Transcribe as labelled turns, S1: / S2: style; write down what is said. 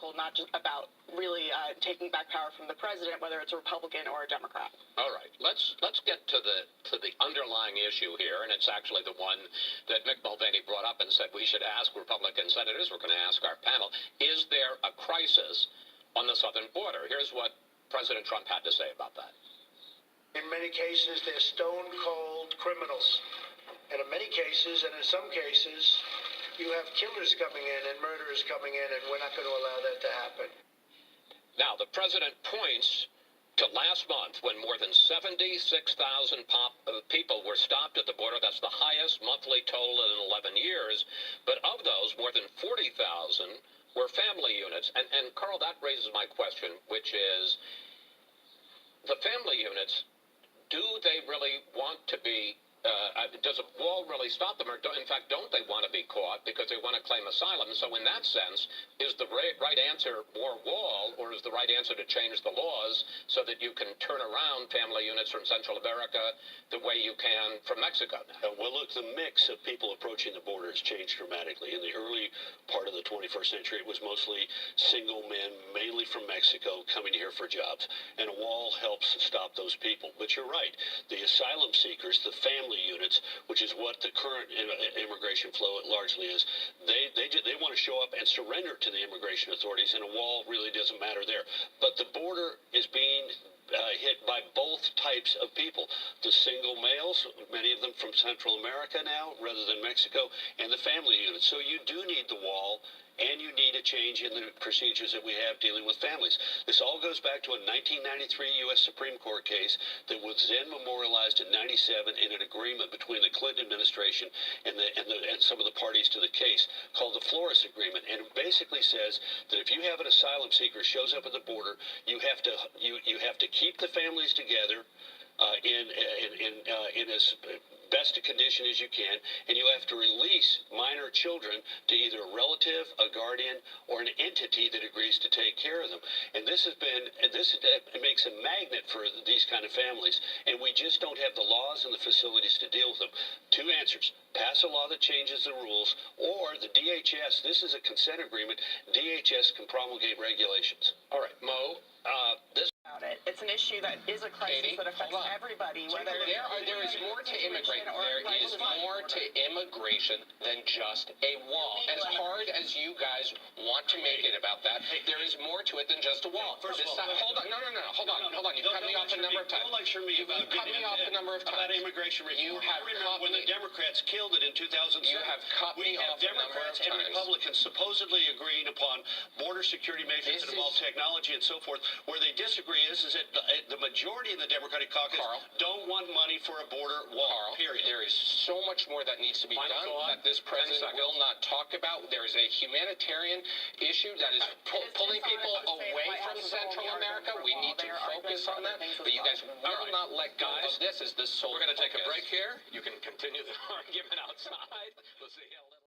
S1: philosophical, not just about really taking back power from the president, whether it's a Republican or a Democrat.
S2: All right, let's get to the underlying issue here, and it's actually the one that Mick Mulvaney brought up and said we should ask Republican senators. We're going to ask our panel: is there a crisis on the southern border? Here's what President Trump had to say about that.
S3: In many cases, they're stone-cold criminals. And in many cases, and in some cases, you have killers coming in and murderers coming in, and we're not going to allow that to happen.
S2: Now, the president points to last month when more than 76,000 people were stopped at the border. That's the highest monthly total in 11 years. But of those, more than 40,000 were family units. And Carl, that raises my question, which is, the family units, do they really want to be, does a wall really stop them? Or in fact, don't they want to be caught because they want to claim asylum? So in that sense, is the right answer more wall, or is the right answer to change the laws so that you can turn around family units from Central America the way you can from Mexico now?
S4: Well, look, the mix of people approaching the border has changed dramatically. In the early part of the 21st century, it was mostly single men, mainly from Mexico, coming here for jobs. And a wall helps stop those people. But you're right. The asylum seekers, the family units, which is what the current immigration flow largely is, they want to show up and surrender to the immigration authorities, and a wall really doesn't matter there. But the border is being hit by both types of people. The single males, many of them from Central America now, rather than Mexico, and the family units. So you do need the wall, and you need a change in the procedures that we have dealing with families. This all goes back to a 1993 U.S. Supreme Court case that was then memorialized in 97 in an agreement between the Clinton administration and some of the parties to the case called the Flores Agreement. And it basically says that if you have an asylum seeker shows up at the border, you have to keep the families together in as best a condition as you can, and you have to release minor children to either a relative, a guardian, or an entity that agrees to take care of them. And this makes a magnet for these kind of families, and we just don't have the laws and the facilities to deal with them. Two answers: pass a law that changes the rules, or the DHS, this is a consent agreement, DHS can promulgate regulations.
S2: All right, Mo, this...
S1: It's an issue that is a crisis that affects everybody. Whether
S2: there is more to immigration. There is more to immigration than just a wall. As hard as you guys want to make it about that, there is more to it than just a wall.
S4: First of all,
S2: hold on. No. Hold on. You've cut me off a number of times.
S4: Don't lecture me about immigration reform.
S2: You have
S4: when the Democrats killed it in 2007.
S2: You have cut me off a number of
S4: times. We have Democrats and Republicans supposedly agreeing upon border security measures that involve technology and so forth. Where they disagree is that the majority of the Democratic caucus don't want money for a border wall, period.
S2: There is so much more that needs to be done that this president will not talk about. There is a humanitarian issue that is pulling people away from Central America. We need to focus on that. But you guys will not let go of this as the sole focus.
S5: We're going to take a break here. You can continue the argument outside. We'll see you in a little.